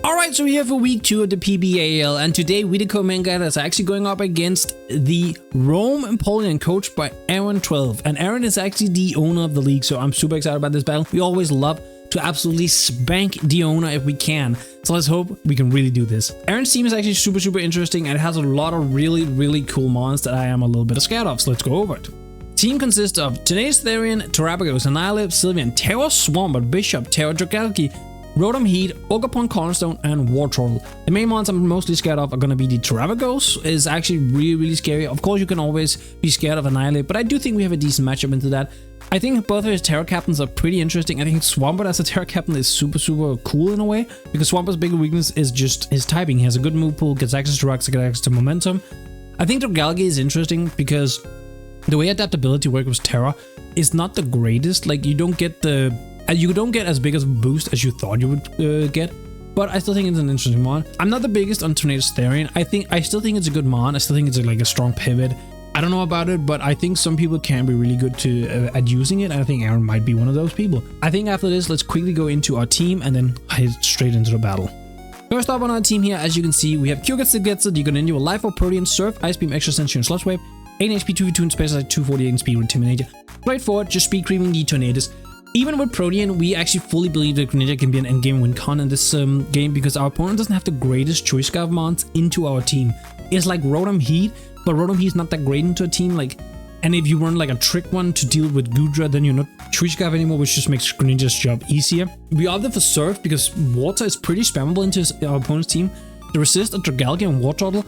Alright, so we're here for week 2 of the PBAL, and today we the co-main guy that's actually going up against the Rome Empoleon coached by Aaron 12. And Aaron is actually the owner of the league, so I'm super excited about this battle. We always love to absolutely spank the owner if we can, so let's hope we can really do this. Aaron's team is actually super interesting, and it has a lot of really cool mons that I am a little bit scared of, so let's go over it. Team consists of Tenacious Therian, Terapagos, Annihilate, Sylveon, Terror Swampert, Bishop, Terror Gallade, Rotom Heat, Ogerpon Cornerstone, and Wartortle. The main ones I'm mostly scared of are going to be the Terapagos. Is actually really scary. Of course, you can always be scared of Annihilate, but I do think we have a decent matchup into that. I think both of his Terra Captains are pretty interesting. I think Swampert as a Terra Captain is super cool in a way, because Swampert's big weakness is just his typing. He has a good move pool, gets access to rocks, gets access to momentum. I think the Gallade is interesting because the way adaptability works with Terra is not the greatest. Like, you don't get as big as a boost as you thought you would get, but I still think it's an interesting mon. I'm not the biggest on Tenacious Therian. I still think it's a good mon. I still think it's like a strong pivot. I don't know about it, but I think some people can be really good at using it, and I think Aaron might be one of those people. I think after this, let's quickly go into our team and then head straight into the battle. First up on our team here, as you can see, we have Kyogre gets it, Greninja with Life Orb, Protean, Surf, Ice Beam, Extra Sensory, and Sludge Wave, 8 HP, 2v2 in Space Attack, 248 in Speed with Intimidator. Straightforward, just speed creaming the Tornadus. Even with Protean, we actually fully believe that Greninja can be an endgame win con in this game, because our opponent doesn't have the greatest choice scarf mons into our team. It's like Rotom Heat, but Rotom Heat's not that great into a team. Like, and if you run like a trick one to deal with Goodra, then you're not choice scarf anymore, which just makes Greninja's job easier. We opted for Surf because Water is pretty spammable into our opponent's team. The Resist of Gallade and Wartortle,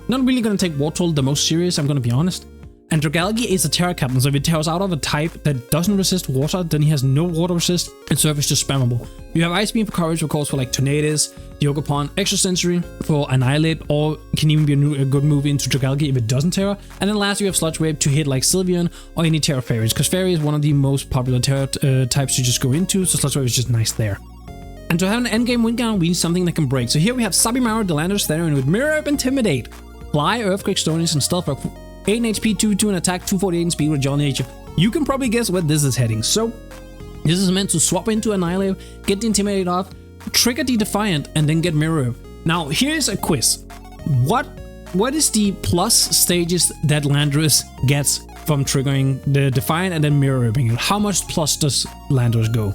not really going to take Wartortle the most serious, I'm going to be honest. And Gallade is a Terra Captain, so if it tears out of a type that doesn't resist water, then he has no water resist, and Surf is just spammable. You have Ice Beam for coverage, of course, for like Tornadus, the Ogerpon, Extra Sensory for Annihilate, or can even be a good move into Gallade if it doesn't Terra. And then last, you have Sludge Wave to hit like Sylveon or any Terra Fairies, because Fairy is one of the most popular Terra types to just go into, so Sludge Wave is just nice there. And to have an endgame win gun, we need something that can break. So here we have Sabimaru, the Landorus, Therian with Mirror Up, Intimidate, Fly, Earthquake, Stonies, and Stealth Rock. 8 in HP, 2v2 in attack, 248 in speed with Jolly Nature. You can probably guess where this is heading. So, this is meant to swap into Annihilate, get the Intimidate off, trigger the Defiant, and then get Mirror. Now, here's a quiz. What is the plus stages that Landorus gets from triggering the Defiant and then Mirroring it? How much plus does Landorus go?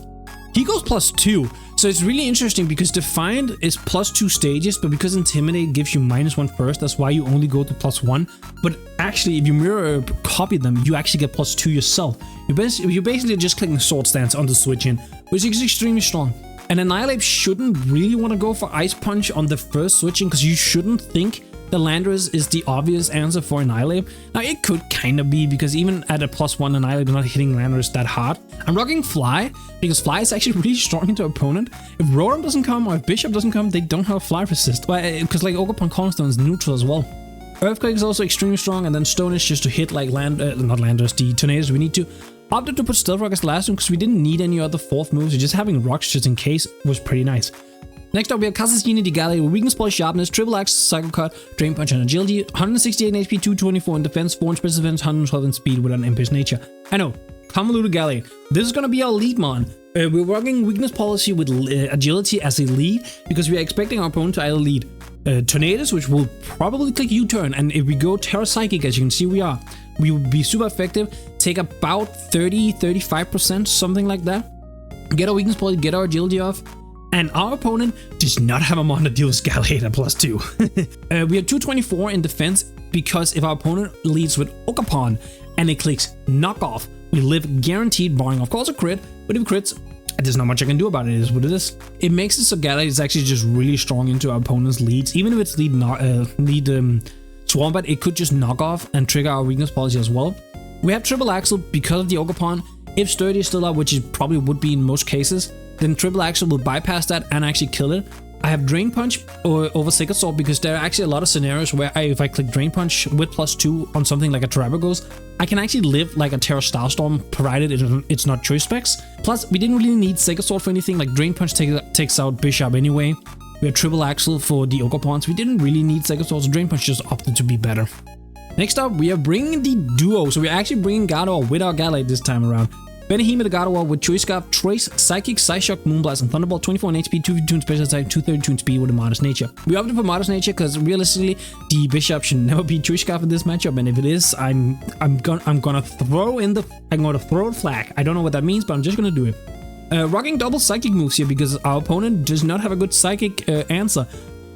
He goes +2. So it's really interesting because Defiant is +2 stages, but because Intimidate gives you -1 first, that's why you only go to +1. But actually, if you mirror copy them, you actually get +2 yourself. You're basically just clicking Sword Stance on the switch in, which is extremely strong. And Annihilate shouldn't really want to go for Ice Punch on the first switching, because you shouldn't think the Landorus is the obvious answer for Annihilate. Now, it could kind of be, because even at a +1 Annihilate, you're not hitting Landorus that hard. I'm rocking Fly, because Fly is actually really strong into opponent. If Rotom doesn't come, or if Bishop doesn't come, they don't have Fly resist. Because like Ogerpon Cornerstone is neutral as well. Earthquake is also extremely strong, and then Stone is just to hit like not Landorus, the Tornadus we need to. Opted to put Stealth Rock as the last one, because we didn't need any other fourth moves, so just having rocks just in case was pretty nice. Next up, we have Kasashini, the Gallade with Weakness, Spoil, Sharpness, Triple Axe, Psycho Cut, Drain Punch, and Agility, 168 in HP, 224 in Defense, 4 in Special Defense, 112 in Speed with an Impish Nature. I know, convoluted Gallade. This is gonna be our lead mon. We're working Weakness Policy with Agility as a lead, because we are expecting our opponent to either lead Tornadus, which will probably click U-turn, and if we go Terra Psychic, as you can see we will be super effective, take about 30-35%, something like that. Get our Weakness Policy, get our Agility off. And our opponent does not have a mon that deals Gallade at +2. We have 224 in defense, because if our opponent leads with Ogerpon and it clicks Knock Off, we live guaranteed, barring of course a crit, but if it crits, there's not much I can do about it. It is what it is. It makes it so Gallade is actually just really strong into our opponent's leads. Even if it's lead Swampert, it could just knock off and trigger our Weakness Policy as well. We have Triple Axle because of the Ogerpon. If Sturdy is still up, which it probably would be in most cases, then Triple Axle will bypass that and actually kill it. I have Drain Punch over Sacred Sword, because there are actually a lot of scenarios where if I click Drain Punch with +2 on something like a Terapagos, I can actually live like a Terra Starstorm, provided it's not choice specs. Plus, we didn't really need Sacred Sword for anything, like Drain Punch takes out Bishop anyway. We have Triple Axle for the Ogerpons. We didn't really need Sacred Sword, so Drain Punch just opted to be better. Next up, we are bringing the duo, so we're actually bringing Gallade with our Gallade this time around. Benihime the God of War with Choice Scarf, Trace, Psychic, Psyshock, Moonblast, and Thunderbolt. 24 in HP, 252 in special attack, 232 in speed with a Modest Nature. We opted for Modest Nature because realistically, the Bishop should never be Choice Scarf in this matchup, and if it is, I'm gonna throw the flag. I don't know what that means, but I'm just gonna do it. Rocking double Psychic moves here because our opponent does not have a good Psychic answer.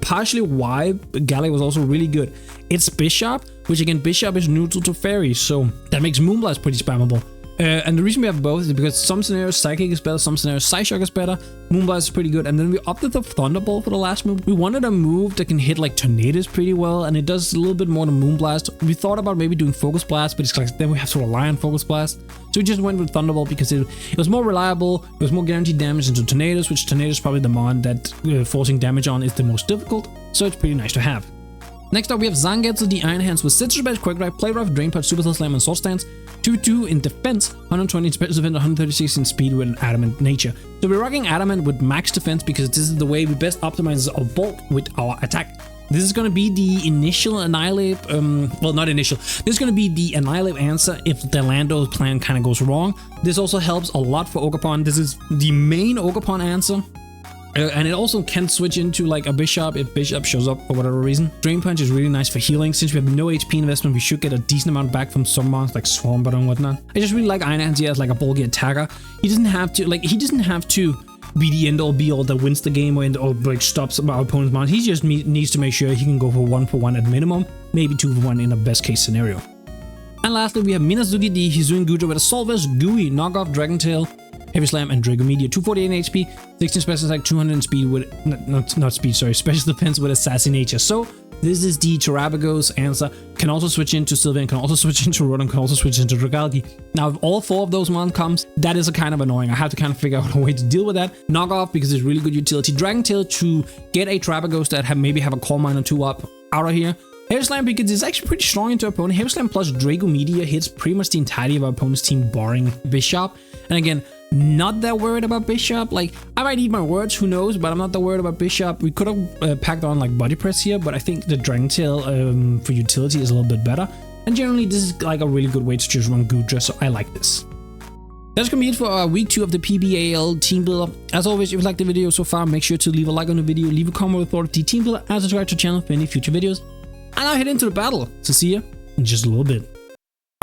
Partially why Gallade was also really good. It's Bishop, which again, Bishop is neutral to Fairy, so that makes Moonblast pretty spammable. And the reason we have both is because some scenarios Psychic is better, some scenarios Psyshock is better, Moonblast is pretty good, and then we opted the Thunderbolt for the last move. We wanted a move that can hit like Tornadoes pretty well, and it does a little bit more than Moonblast. We thought about maybe doing Focus Blast, but it's like then we have to rely on Focus Blast. So we just went with Thunderbolt because it was more reliable, it was more guaranteed damage into Tornadoes, which Tornadoes is probably the mon that forcing damage on is the most difficult, so it's pretty nice to have. Next up, we have Zangetsu, the Iron Hands with Citrus Badge, Quick Drive, Play Rough, Drain Punch, Super Slam, and Sword Stance. 2-2 in defense, 120 in special defense, 136 in speed with an Adamant nature. So we're rocking Adamant with max defense because this is the way we best optimize our bulk with our attack. This is going to be the initial Annihilate, well, not initial. This is going to be the Annihilate answer if the Lando plan kind of goes wrong. This also helps a lot for Ogerpon. This is the main Ogerpon answer. And it also can switch into like a Bishop if Bishop shows up for whatever reason. Drain Punch is really nice for healing. Since we have no HP investment, we should get a decent amount back from some monsters like Swampert and whatnot. I just really like Iron Hands here as like a bulky attacker. He doesn't have to be the end all be all that wins the game or like stops our opponent's monster. He just needs to make sure he can go for 1-for-1 at minimum, maybe 2-for-1 in a best case scenario. And lastly, we have Minazuki the Hizuen Gujo with a Solvers, Gooey, Knockoff, Dragon Tail, Heavy Slam, and Draco Meteor. 248 in HP, 16 special attack, 200 in speed with special defense with Assassination. So this is the Terapagos answer. Can also switch into Sylveon, can also switch into Rotom, can also switch into Dragalge. Now, if all four of those mon comes, that is a kind of annoying. I have to kind of figure out a way to deal with that. Knockoff because it's really good utility. Dragon Tail to get a Terapagos that maybe have a Core Mine or two up out of here. Heavy Slam because it's actually pretty strong into our opponent. Heavy Slam plus Draco Meteor hits pretty much the entirety of our opponent's team barring Bishop. And again, not that worried about Bishop. Like, I might eat my words, who knows, but I'm not that worried about Bishop. We could have packed on like Body Press here, but I think the Dragon Tail for utility is a little bit better. And generally, this is like a really good way to just run Goodra, so I like this. That's gonna be it for our week 2 of the PBAL Team Builder. As always, if you liked the video so far, make sure to leave a like on the video, leave a comment with thought of the Team Builder, and subscribe to the channel for any future videos. And I'll head into the battle. So see ya in just a little bit.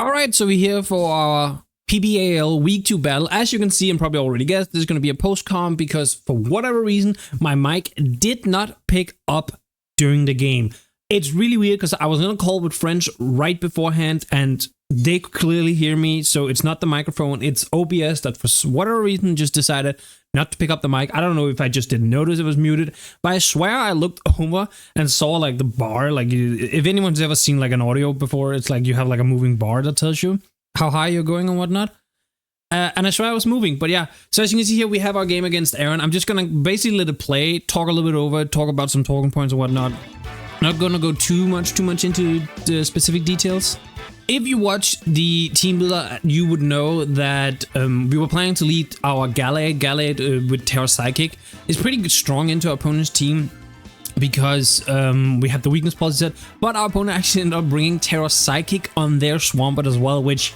Alright, so we're here for our PBAL Week 2 battle. As you can see and probably already guessed, this is going to be a post-com because for whatever reason, my mic did not pick up during the game. It's really weird because I was on a call with friends right beforehand and they could clearly hear me. So it's not the microphone, it's OBS that for whatever reason just decided not to pick up the mic. I don't know if I just didn't notice it was muted, but I swear I looked over and saw like the bar. Like if anyone's ever seen like an audio before, it's like you have like a moving bar that tells you how high you're going and whatnot. And I swear I was moving, but yeah. So as you can see here, we have our game against Aaron. I'm just gonna basically let it play, talk a little bit over it, talk about some talking points and whatnot. Not gonna go too much into the specific details. If you watched the Team Builder, you would know that we were planning to lead our Gallade with Terra Psychic. It's pretty strong into our opponent's team because we have the weakness policy set, but our opponent actually ended up bringing Terra Psychic on their Swampert as well, which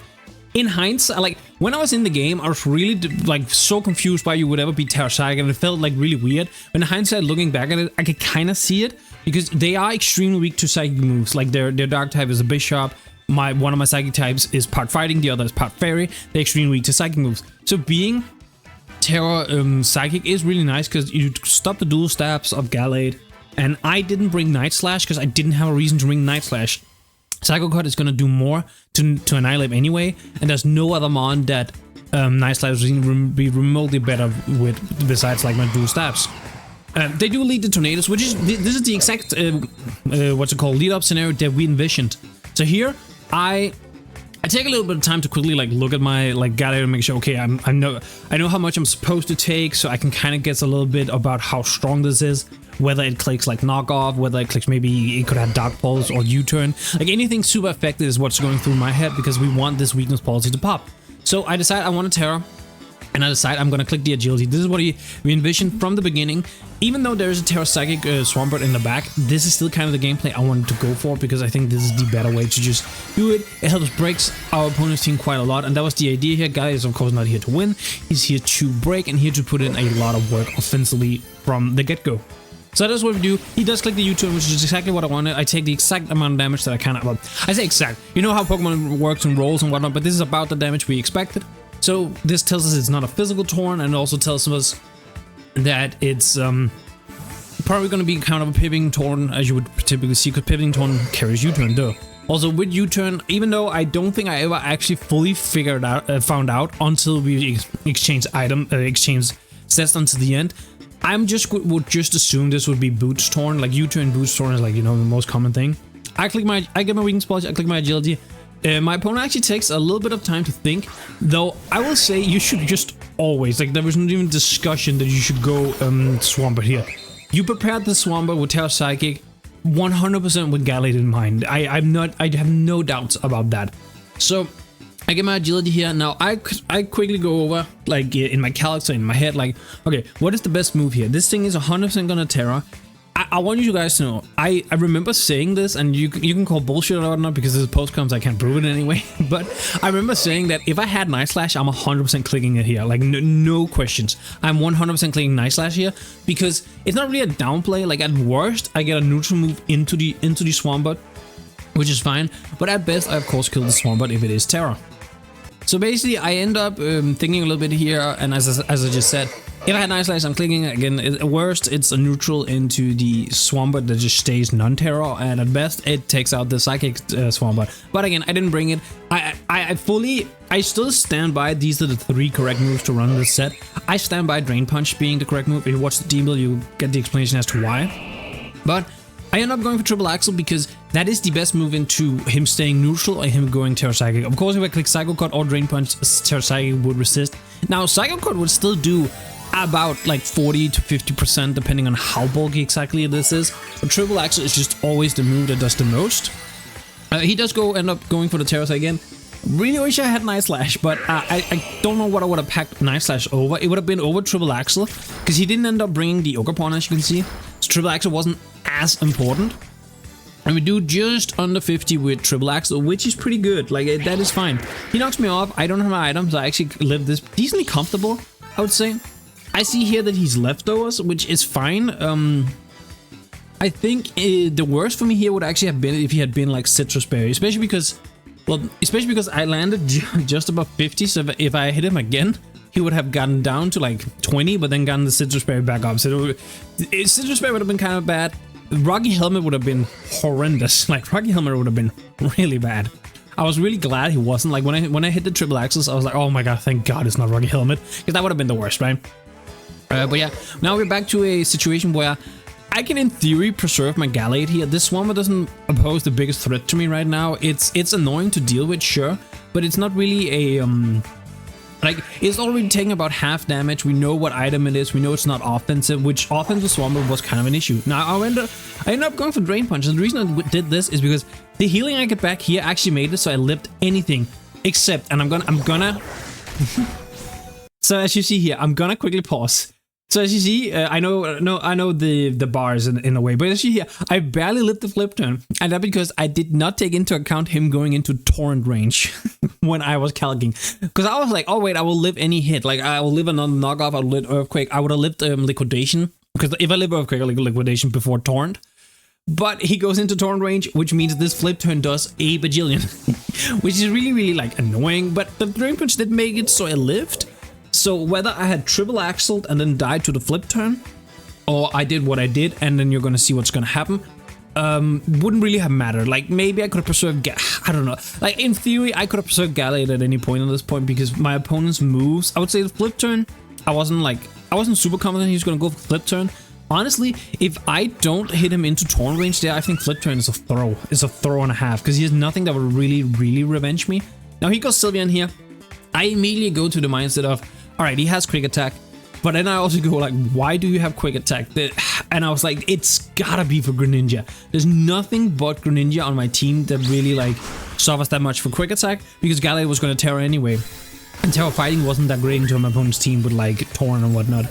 in hindsight, like when I was in the game, I was really like so confused why you would ever beat Terra Psychic, and it felt like really weird. But in hindsight, looking back at it, I could kind of see it because they are extremely weak to Psychic moves. Like their Dark type is a Bishop. One of my Psychic types is part Fighting, the other is part Fairy. They're extremely weak to Psychic moves. So being Terra Psychic is really nice because you stop the dual stabs of Gallade. And I didn't bring Night Slash because I didn't have a reason to bring Night Slash. Psycho Cut is going to do more to annihilate anyway, and there's no other mon that Night Slash will be remotely better with besides like my dual stabs. They do lead the Tornadoes, which is this is the exact lead up scenario that we envisioned. So here I take a little bit of time to quickly like look at my Gallade and make sure okay I know how much I'm supposed to take, so I can kind of guess a little bit about how strong this is. Whether it clicks like knockoff, whether it clicks maybe it could have Dark Pulse or U-turn. Like anything super effective is what's going through my head because we want this weakness policy to pop. So I decided I want a Terra. and I decide I'm gonna click the agility. This is what we envisioned from the beginning. Even though there is a Terapagos Swampert in the back, this is still kind of the gameplay I wanted to go for, because I think this is the better way to just do it. It helps breaks our opponent's team quite a lot, and that was the idea here. Gallade is of course not here to win. He's here to break and here to put in a lot of work offensively from the get-go. So that's what we do. He does click the U-turn, which is exactly what I wanted. I take the exact amount of damage that I can. Well, I say exact. You know how Pokemon works and rolls and whatnot, but this is about the damage we expected. So this tells us it's not a physical torn, and it also tells us that it's probably going to be kind of a pivoting torn, as you would typically see, because pivoting torn carries U-turn, duh. Also with U-turn, even though I don't think I ever actually fully found out until we exchange sets until the end, would just assume this would be boots torn, like U-turn boots torn is like, you know, the most common thing. I get my weakness polish, I click my agility. My opponent actually takes a little bit of time to think, though I will say you should just always, like, there was not even discussion that you should go Swampert here. You prepared the Swampert with Terra Psychic 100% with Gallade in mind. I have no doubts about that. So I get my agility here. Now I quickly go over, like, in my calcs, in my head, like, okay, what is the best move here? This thing is 100% gonna Terra. I want you guys to know, I remember saying this, and you can call bullshit or not, because this is post-coms, I can't prove it anyway, but I remember saying that if I had Night Slash, I'm 100% clicking it here, like no questions. I'm 100% clicking Night Slash here, because it's not really a downplay. Like, at worst, I get a neutral move into the Swampert, which is fine, but at best, I of course kill the Swampert if it is Terra. So basically, I end up thinking a little bit here, and as I just said, if I had Night Slash, I'm clicking again. At worst, it's a neutral into the Swampert that just stays non-terror, and at best, it takes out the Psychic Swampert. But again, I didn't bring it. I still stand by these are the 3 correct moves to run this set. I stand by Drain Punch being the correct move. If you watch the team build, you get the explanation as to why. But I end up going for Triple Axle because that is the best move into him staying neutral or him going Terra Psychic. Of course, if I click Psycho Cut or Drain Punch, Terra Psychic would resist. Now, Psycho Cut would still do about like 40 to 50% depending on how bulky exactly this is. But Triple Axle is just always the move that does the most. He does end up going for the Terra again. Really wish I had Night Slash, but I don't know what I would have packed Night Slash over. It would have been over Triple Axle, because he didn't end up bringing the Ogre Pawn, as you can see. So Triple Axle wasn't as important. And we do just under 50 with Triple Axle, which is pretty good. Like, that is fine. He knocks me off. I don't have my items. I actually live this decently comfortable, I would say. I see here that he's leftovers, which is fine. I think the worst for me here would actually have been if he had been like Citrus Berry, especially because I landed just above 50. So if I hit him again, he would have gotten down to like 20, but then gotten the Citrus Berry back up. So Citrus Berry would have been kind of bad. Rocky Helmet would have been horrendous. Like, Rocky Helmet would have been really bad. I was really glad he wasn't. Like, when I hit the Triple Axles, I was like, oh my god, thank god it's not Rocky Helmet, because that would have been the worst, right? But yeah, now we're back to a situation where I can, in theory, preserve my Gallade here. This Swampert doesn't pose the biggest threat to me right now. It's annoying to deal with, sure, but it's not really a like, it's already taking about half damage. We know what item it is. We know it's not offensive, which offensive Swampert was kind of an issue. Now I ended up going for Drain Punch. And the reason I did this is because the healing I get back here actually made it so I lived anything except, and I'm gonna so as you see here, I'm gonna quickly pause. So as you see, I know the bars in a way, but as you see here, I barely lived the flip turn, and that because I did not take into account him going into torrent range when I was calcing. Because I was like, oh wait, I will live any hit. Like, I will live another knockoff. I will live Earthquake. I would have lived liquidation, because if I live Earthquake, I live liquidation before torrent. But he goes into torrent range, which means this flip turn does a bajillion, which is really like annoying. But the Drain Punch did make it so I lived. So whether I had Triple Axled and then died to the flip turn, or I did what I did and then you're gonna see what's gonna happen, wouldn't really have mattered. Like, maybe I could have preserved I don't know. Like, in theory, I could have preserved Gallade at any point at this point, because my opponent's moves, I would say the flip turn, I wasn't super confident he was gonna go for flip turn. Honestly, if I don't hit him into torn range there, I think flip turn is a throw. It's a throw and a half, because he has nothing that would really revenge me. Now he goes Sylveon here. I immediately go to the mindset of, alright, he has Quick Attack, but then I also go like, why do you have Quick Attack? And I was like, it's gotta be for Greninja. There's nothing but Greninja on my team that really like suffers that much for Quick Attack, because Gallade was gonna Terra anyway. And Terra Fighting wasn't that great into my opponent's team with like Torn and whatnot.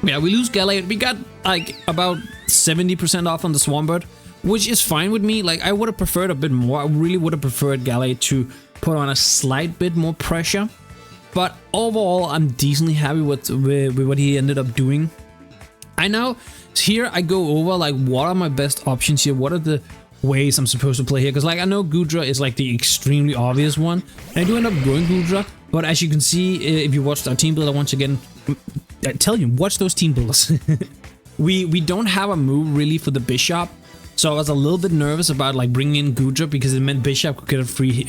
Yeah, we lose Gallade. We got like about 70% off on the Swampert, which is fine with me. Like, I would have preferred a bit more. I really would have preferred Gallade to put on a slight bit more pressure. But overall, I'm decently happy with what he ended up doing. I know here I go over like what are my best options here. What are the ways I'm supposed to play here? Because like I know Goodra is like the extremely obvious one. And I do end up going Goodra. But as you can see, if you watched our team builder once again, I tell you, watch those team builders. we don't have a move really for the Bishop. So I was a little bit nervous about like bringing in Goodra because it meant Bishop could get a free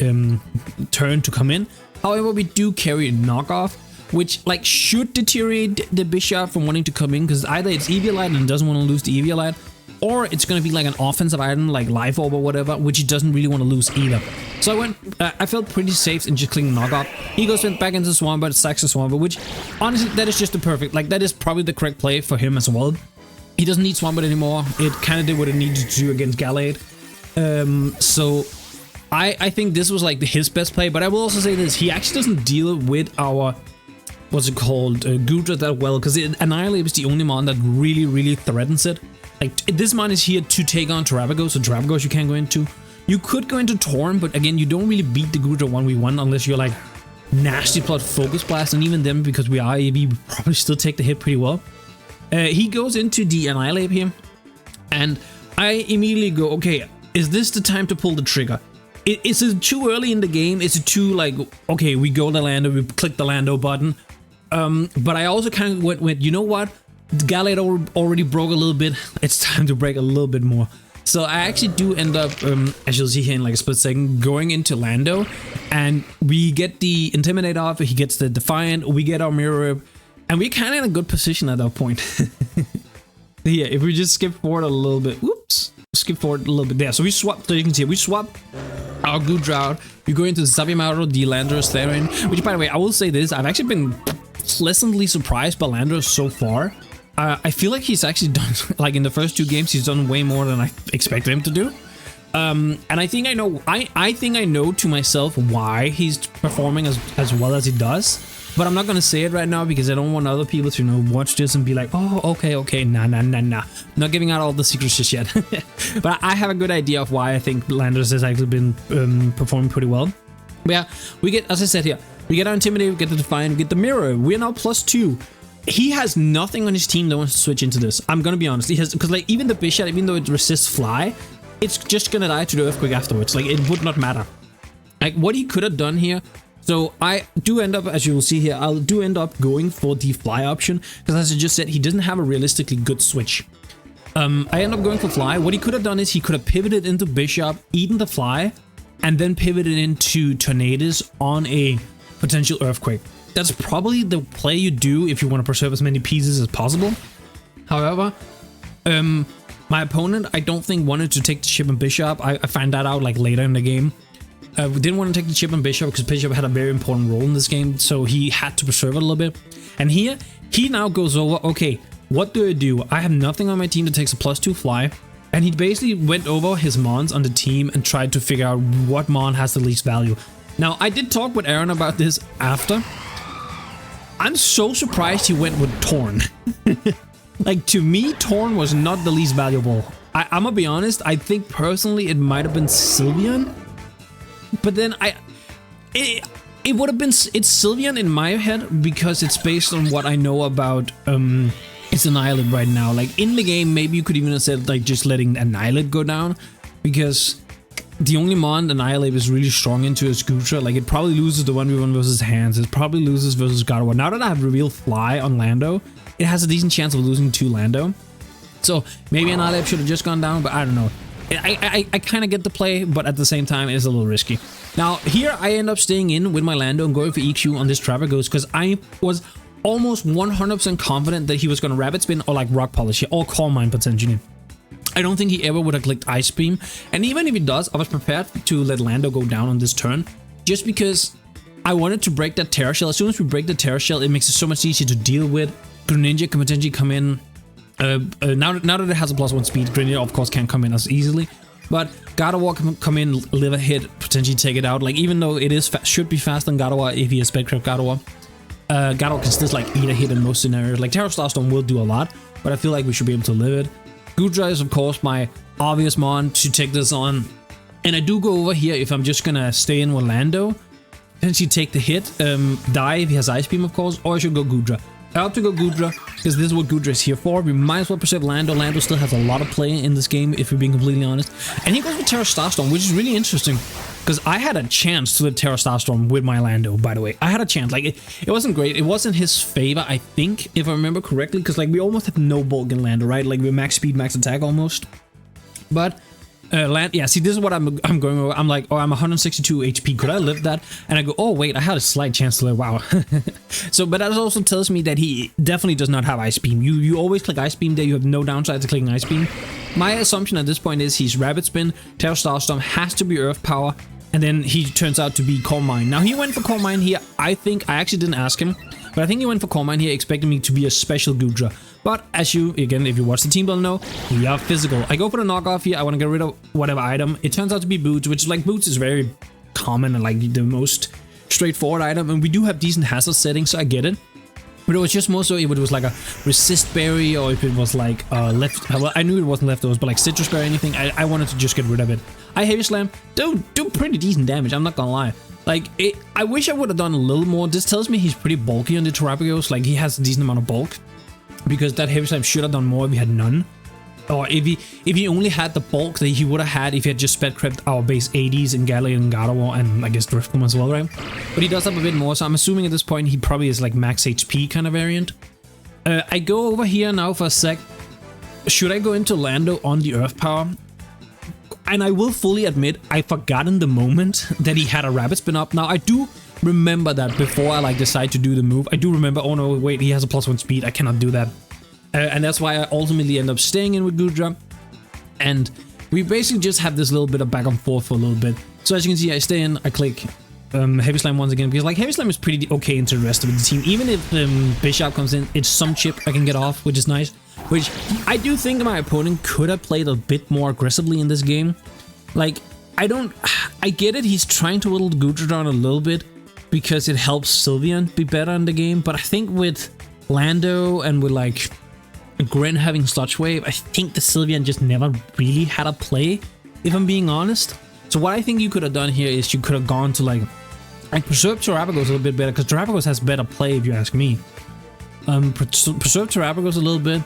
turn to come in. However, we do carry a knockoff, which like should deteriorate the Bishop from wanting to come in, because either it's Eviolite and doesn't want to lose the Eviolite, or it's going to be like an offensive item like Life Orb or whatever, which he doesn't really want to lose either. So I felt pretty safe in just clicking knockoff. He goes back into Swampert, sacks the Swampert, which honestly, that is just the perfect, like that is probably the correct play for him as well. He doesn't need Swampert anymore. It kind of did what it needed to do against Gallade. So I think this was like his best play, but I will also say this, he actually doesn't deal with our, what's it called, Goodra that well, because Annihilate is the only mon that really threatens it. Like, this mon is here to take on Terapagos, so Terapagos you can't go into. You could go into Torn, but again, you don't really beat the Goodra 1v1 unless you're like nasty plot Focus Blast, and even then, because we are AV, we probably still take the hit pretty well. He goes into the Annihilate here, and I immediately go, okay, is this the time to pull the trigger? Is it too early in the game? Is it too like, okay, we go to Lando, we click the Lando button? But I also kind of went with, you know what? Gallade already broke a little bit. It's time to break a little bit more. So I actually do end up, as you'll see here in like a split second, going into Lando, and we get the Intimidate off. He gets the Defiant. We get our Mirror, and we're kind of in a good position at that point. Yeah, if we just skip forward a little bit, whoops, skip forward a little bit there. So we swap. So you can see we swap our Goodra out. We go into Zavimaru, the Landorus therein. Which, by the way, I will say this: I've actually been pleasantly surprised by Landorus so far. I feel like he's actually done, like in the first 2 games, he's done way more than I expected him to do. And I think I know, I think I know to myself why he's performing as well as he does. But I'm not going to say it right now because I don't want other people to, you know, watch this and be like, oh, okay, nah. Not giving out all the secrets just yet. But I have a good idea of why I think Landorus has actually been performing pretty well. But yeah, we get, as I said here, we get our Intimidate, we get the Defiant, we get the Mirror. We're now +2. He has nothing on his team that wants to switch into this. I'm gonna be honest. He has, because like even the Bishop, even though it resists Fly, it's just gonna die to the Earthquake afterwards. Like it would not matter. Like what he could have done here. So I do end up, as you will see here, I'll do end up going for the Fly option because, as I just said, he doesn't have a realistically good switch. I end up going for Fly. What he could have done is he could have pivoted into Bishop, eaten the Fly, and then pivoted into Tornadus on a potential Earthquake. That's probably the play you do if you want to preserve as many pieces as possible. However, my opponent, I don't think wanted to take the chip and Bishop. I found that out like later in the game. We didn't want to take the chip and Bishop because Bishop had a very important role in this game, so he had to preserve it a little bit. And here, he now goes over, okay, what do? I have nothing on my team that takes a +2 Fly. And he basically went over his mons on the team and tried to figure out what mon has the least value. Now, I did talk with Aaron about this after. I'm so surprised he went with Torn. Like, to me, Torn was not the least valuable. I'm gonna be honest, I think personally it might have been Sylveon. But then it would have been, it's Sylveon in my head because it's based on what I know about it's Annihilate right now. Like in the game, maybe you could even have said like just letting Annihilate go down, because the only mon Annihilate is really strong into is Goodra. Like it probably loses the 1v1 versus Hands. It probably loses versus God of War. Now that I have revealed Fly on Lando, it has a decent chance of losing to Lando. So maybe Annihilate should have just gone down, but I don't know. I kind of get the play, but at the same time, it's a little risky. Now, here I end up staying in with my Lando and going for EQ on this Terapagos because I was almost 100% confident that he was going to Rapid Spin or like Rock Polish or Calm Mind potentially. I don't think he ever would have clicked Ice Beam, and even if he does, I was prepared to let Lando go down on this turn just because I wanted to break that Terra Shell. As soon as we break the Terra Shell, it makes it so much easier to deal with. Greninja can potentially come in. Now that it has a +1 speed, Greninja of course can't come in as easily. But Gardevoir can come in, live a hit, potentially take it out. Like, even though it is should be faster than Gardevoir if he has Bedcraft Gardevoir, Gardevoir can still like eat a hit in most scenarios. Like, Terra Starstorm will do a lot, but I feel like we should be able to live it. Goodra is of course my obvious mon to take this on. And I do go over here if I'm just gonna stay in with Lando. Potentially take the hit, die if he has Ice Beam of course, or I should go Goodra. I opt to go Goodra, because this is what Goodra is here for. We might as well preserve Lando. Lando still has a lot of play in this game, if we're being completely honest. And he goes with Terra Starstorm, which is really interesting. Because I had a chance to live Terra Starstorm with my Lando, by the way. I had a chance. Like, it wasn't great. It wasn't his favor, I think, if I remember correctly. Because, like, we almost have no bulk in Lando, right? Like, we're max speed, max attack almost. But... yeah, see, this is what I'm going over. I'm like, oh, I'm 162 HP. Could I live that? And I go, oh, wait, I had a slight chance to live. Wow. So, but that also tells me that he definitely does not have Ice Beam. You always click Ice Beam there. You have no downside to clicking Ice Beam. My assumption at this point is he's Rapid Spin. Terra Starstorm has to be Earth Power. And then he turns out to be Core Mine. Now, he went for Core Mine here. I think, I actually didn't ask him, but I think he went for Core Mine here, expecting me to be a special Goodra. But as you, again, if you watch the team battle know, we are physical. I go for the knockoff here. I want to get rid of whatever item. It turns out to be Boots, which, like, Boots is very common and, like, the most straightforward item. And we do have decent hazard settings, so I get it. But it was just more so if it was like a Resist Berry, or if it was like well, I knew it wasn't leftovers, but like Citrus Berry or anything, I wanted to just get rid of it. I Heavy Slam, do pretty decent damage, I'm not gonna lie. Like, I wish I would have done a little more. This tells me he's pretty bulky on the Terapagos, like he has a decent amount of bulk. Because that Heavy Slam should have done more if he had none. Or if he only had the bulk that he would have had if he had just sped crept our base 80s in Gallade and Gardevoir and I guess Driftloom as well, right? But he does have a bit more, so I'm assuming at this point he probably is like max HP kind of variant. I go over here now for a sec. Should I go into Lando on the Earth Power? And I will fully admit, I forgot in the moment that he had a Rapid Spin up. Now, I do remember that before I like decide to do the move. I do remember, oh no, wait, he has a +1 speed. I cannot do that. And that's why I ultimately end up staying in with Goodra. And we basically just have this little bit of back and forth for a little bit. So as you can see, I stay in, I click Heavy Slam once again, because like Heavy Slam is pretty okay into the rest of the team. Even if Bishop comes in, it's some chip I can get off, which is nice. Which I do think my opponent could have played a bit more aggressively in this game. Like, I get it, he's trying to whittle Goodra down a little bit because it helps Sylveon be better in the game. But I think with Lando and with like Gren having Sludge Wave, I think the Sylveon just never really had a play, if I'm being honest. So what I think you could have done here is you could have gone to like preserve Terapagos a little bit better, because Terapagos has better play if you ask me. Preserve Terapagos a little bit,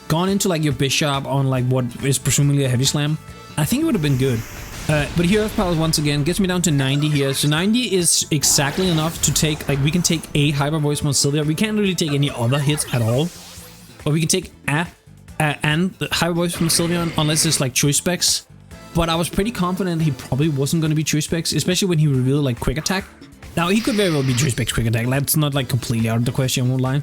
gone into like your Bishop on like what is presumably a Heavy Slam. I think it would have been good. But here Earth Power once again gets me down to 90 here. So 90 is exactly enough to take, like we can take a Hyper Voice from Sylveon. We can't really take any other hits at all. Or we can take and the Hyper Voice from Sylveon unless it's like Choice Specs. But I was pretty confident he probably wasn't going to be Choice Specs, especially when he revealed like Quick Attack. Now he could very well be Choice Specs Quick Attack. That's not like completely out of the question, I won't lie.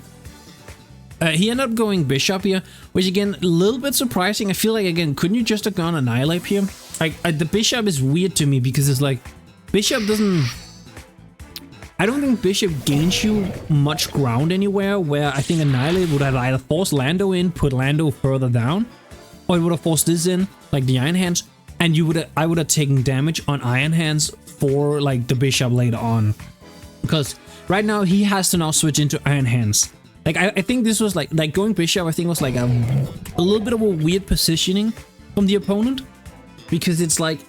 He ended up going Bishop here, which again, a little bit surprising. I feel like, again, couldn't you just have gone Annihilate here? Like, the Bishop is weird to me because it's like, Bishop doesn't... I don't think Bishop gains you much ground anywhere, where I think Annihilate would have either forced Lando in, put Lando further down, or it would have forced this in, like the Iron Hands, and I would have taken damage on Iron Hands for like the Bishop later on. Because right now he has to now switch into Iron Hands. Like, I think this was like going Bishop, I think was like a little bit of a weird positioning from the opponent. Because it's like,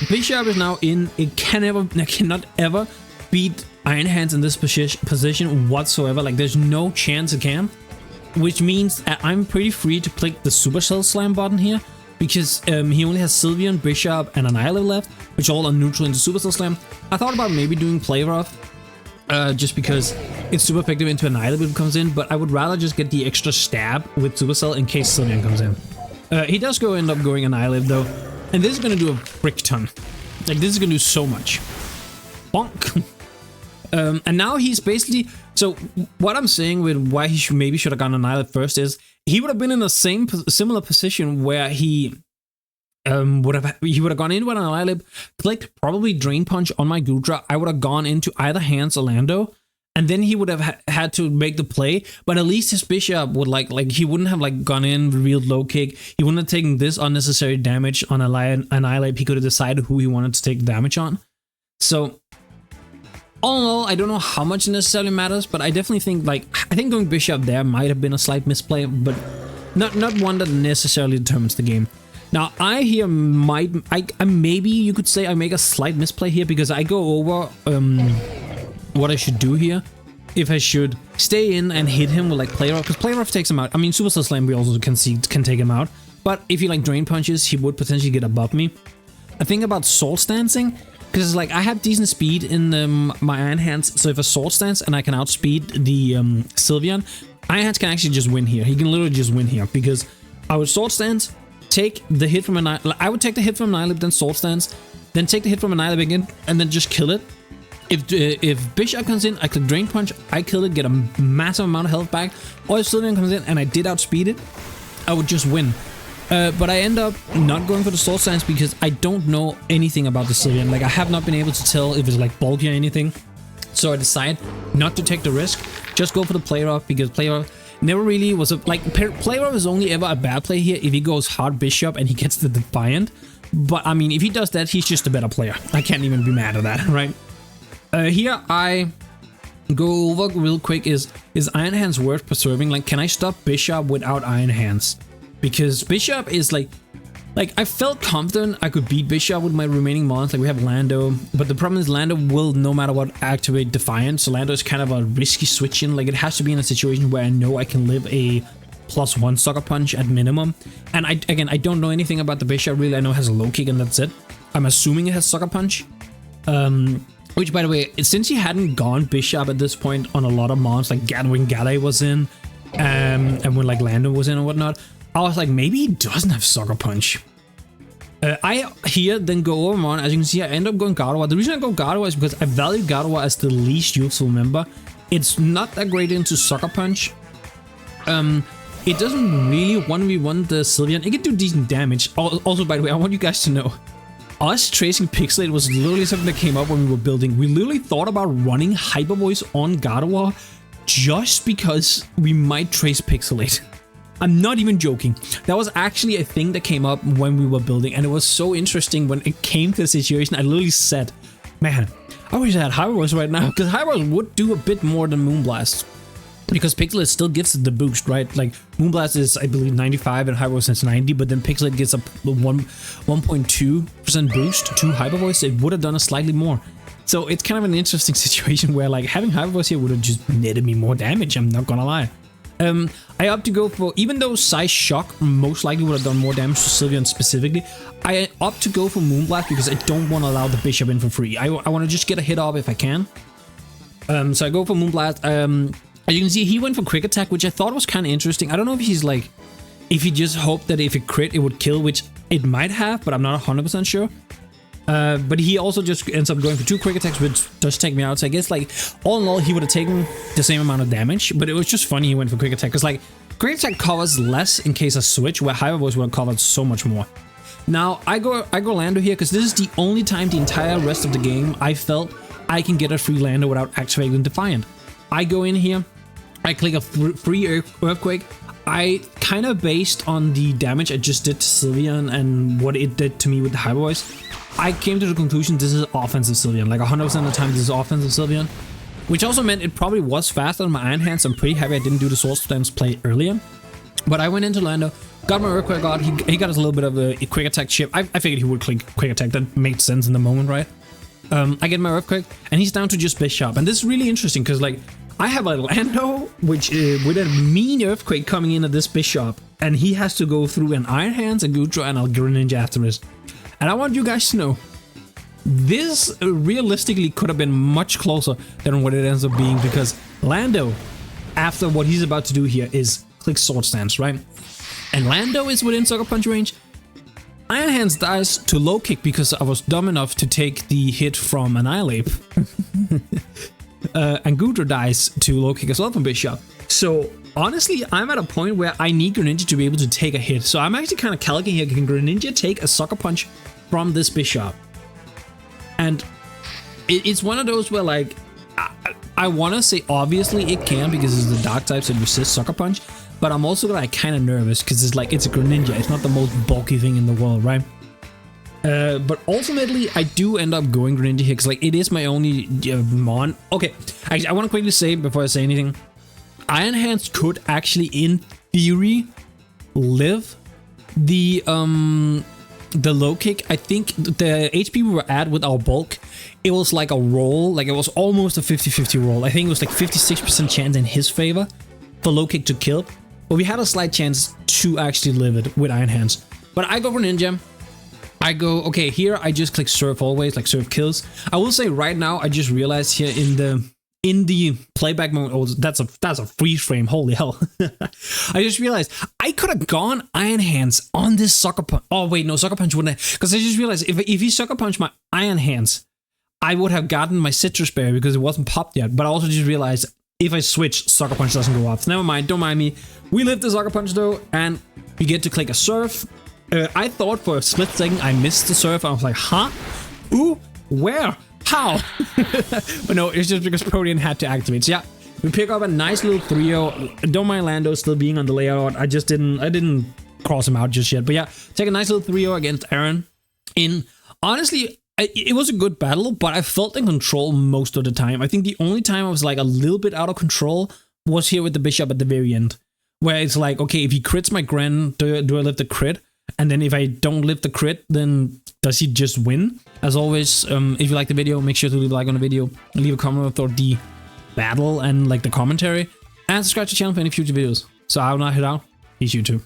Bishop is now in, it cannot ever beat Iron Hands in this position whatsoever. Like, there's no chance it can. Which means I'm pretty free to click the Supercell Slam button here. Because he only has Sylveon, Bishop, and Annihilate left, which all are neutral into Supercell Slam. I thought about maybe doing Play Rough. Just because it's super effective into Annihilate when it comes in, but I would rather just get the extra stab with Supercell in case Sylveon comes in. He does end up going Annihilate though, and this is going to do a frick ton. Like, this is going to do so much. Bonk! And now he's basically... So, what I'm saying with why he maybe should have gone Annihilate first is, he would have been in the similar position where he... would have gone in with an Annihilate, clicked probably Drain Punch on my Goodra. I would have gone into either Hands or Lando, and then he would have had to make the play, but at least his bishop would like he wouldn't have like gone in, revealed low kick. He wouldn't have taken this unnecessary damage on Annihilate. He could have decided who he wanted to take damage on. So all in all, I don't know how much it necessarily matters, but I definitely think I think going bishop there might have been a slight misplay, but not one that necessarily determines the game. Now I here maybe you could say I make a slight misplay here because I go over what I should do here. If I should stay in and hit him with like play rough, because play rough takes him out. I mean, Supercell Slam we also can take him out, but if he like drain punches, he would potentially get above me. I think about Sword Stancing, because like I have decent speed in my Iron Hands, so if I Sword Stance and I can outspeed the Sylveon, Iron Hands can actually just win here. He can literally just win here because I would Sword Stance, take the hit from I would take the hit from Annihilate, then Sword Stance, then take the hit from Annihilate again, and then just kill it. If Bishop comes in, I could Drain Punch, I kill it, get a massive amount of health back, or if Sylveon comes in and I did outspeed it, I would just win. But I end up not going for the Sword Stance because I don't know anything about the Sylveon. Like I have not been able to tell if it's like bulky or anything. So I decide not to take the risk, just go for the Play Rough, because Play Rough never really was Play Rough is only ever a bad play here if he goes hard Bishop and he gets the Defiant. But I mean, if he does that, he's just a better player. I can't even be mad at that, right? Here I go over real quick, is Iron Hands worth preserving? Like, can I stop Bishop without Iron Hands? Because Bishop is like I felt confident I could beat Bishop with my remaining mons. Like we have Lando, but the problem is Lando will no matter what activate Defiant, so Lando is kind of a risky switch in. Like it has to be in a situation where I know I can live a +1 Sucker Punch at minimum. And I don't know anything about the Bishop really. I know it has a low kick and that's it. I'm assuming it has Sucker Punch. Which, by the way, since he hadn't gone Bishop at this point on a lot of mons, like when Gallade was in, and when like Lando was in and whatnot, I was like, maybe he doesn't have Sucker Punch. I here then go over mon. As you can see, I end up going Gardevoir. The reason I go Gardevoir is because I value Gardevoir as the least useful member. It's not that great into Sucker Punch. It doesn't really 1v1 the Sylveon. It can do decent damage. Also, by the way, I want you guys to know, us tracing Pixelate was literally something that came up when we were building. We literally thought about running Hyper Voice on Gardevoir just because we might trace Pixelate. I'm not even joking. That was actually a thing that came up when we were building, and it was so interesting when it came to the situation. I literally said, man, I wish I had Hyper Voice right now, because Hyper Voice would do a bit more than Moonblast. Because Pixelate still gives it the boost, right? Like Moonblast is, I believe, 95 and Hyper Voice is 90, but then Pixelate gets a 1.2% boost to Hyper Voice. It would have done a slightly more. So it's kind of an interesting situation where like having Hyper Voice here would have just netted me more damage, I'm not gonna lie. I opt to go for, even though Size Shock most likely would have done more damage to Sylveon specifically, I opt to go for Moonblast because I don't want to allow the Bishop in for free. I want to just get a hit off if I can. So I go for Moonblast. As you can see, he went for Quick Attack, which I thought was kind of interesting. I don't know if he's like, if he just hoped that if it crit, it would kill, which it might have, but I'm not 100% sure. But he also just ends up going for 2 Quick Attacks, which does take me out. So I guess like all in all, he would have taken the same amount of damage, but it was just funny he went for Quick Attack because like Quick Attack covers less in case I switch, where Hyper Voice would have covered so much more. Now I go Lando here because this is the only time the entire rest of the game I felt I can get a free Lando without activating Defiant. I go in here, I click a free Earthquake. I kind of based on the damage I just did to Sylveon and what it did to me with the Hyper Voice, I came to the conclusion this is offensive Sylveon. Like 100% of the time this is offensive Sylveon. Which also meant it probably was faster than my Iron Hands. I'm pretty happy I didn't do the Sword Stance play earlier. But I went into Lando, got my Earthquake out. He got us a little bit of a Quick Attack chip. I figured he would click Quick Attack. That made sense in the moment, right? I get my Earthquake and he's down to just Bishop. And this is really interesting because like I have a Lando which with a mean Earthquake coming in at this Bishop, and he has to go through an Iron Hands, a Goodra, and a Greninja after this. And I want you guys to know, this realistically could have been much closer than what it ends up being, because Lando, after what he's about to do here, is click Sword Stance, right? And Lando is within Sucker Punch range. Iron Hands dies to low kick because I was dumb enough to take the hit from Annihilate. And Goodra dies to low kick as well from Bishop. So honestly, I'm at a point where I need Greninja to be able to take a hit. So I'm actually kind of calculating here, can Greninja take a Sucker Punch from this Bishop? And it's one of those where like, I want to say obviously it can because it's the dark types that resist Sucker Punch, but I'm also like kind of nervous because it's like it's a Greninja. It's not the most bulky thing in the world, right? But ultimately, I do end up going Greninja here because like it is my only Mon. Okay, I want to quickly say before I say anything, Iron Hands could actually, in theory, live the low kick. I think the HP we were at with our bulk, it was like a roll, like it was almost a 50-50 roll. I think it was like 56% chance in his favor for low kick to kill, but we had a slight chance to actually live it with Iron Hands. But I go for Ninja. I go, okay, here I just click Surf always, like Surf kills. I will say right now, I just realized here in the playback mode, oh, that's a freeze frame, holy hell. I just realized I could have gone Iron Hands on this Sucker Punch. Oh wait, no, Sucker Punch wouldn't have, because I just realized if he Sucker Punch my Iron Hands, I would have gotten my Citrus Berry because it wasn't popped yet. But I also just realized if I switch, Sucker Punch doesn't go off. So never mind, don't mind me. We live the Sucker Punch though, and we get to click a Surf. I thought for a split second I missed the Surf. I was like, huh? Ooh, where? How? But no, it's just because Protean had to activate. So yeah, we pick up a nice little 3-0. Don't mind Lando still being on the layout. I didn't cross him out just yet. But yeah, take a nice little 3-0 against Aaron. Honestly, it was a good battle, but I felt in control most of the time. I think the only time I was like a little bit out of control was here with the Bishop at the very end, where it's like, okay, if he crits my Gren, do I live the crit? And then if I don't live the crit, then does he just win? As always, if you like the video, make sure to leave a like on the video, leave a comment for the battle and like the commentary, and subscribe to the channel for any future videos. So I will now head out. Peace, YouTube.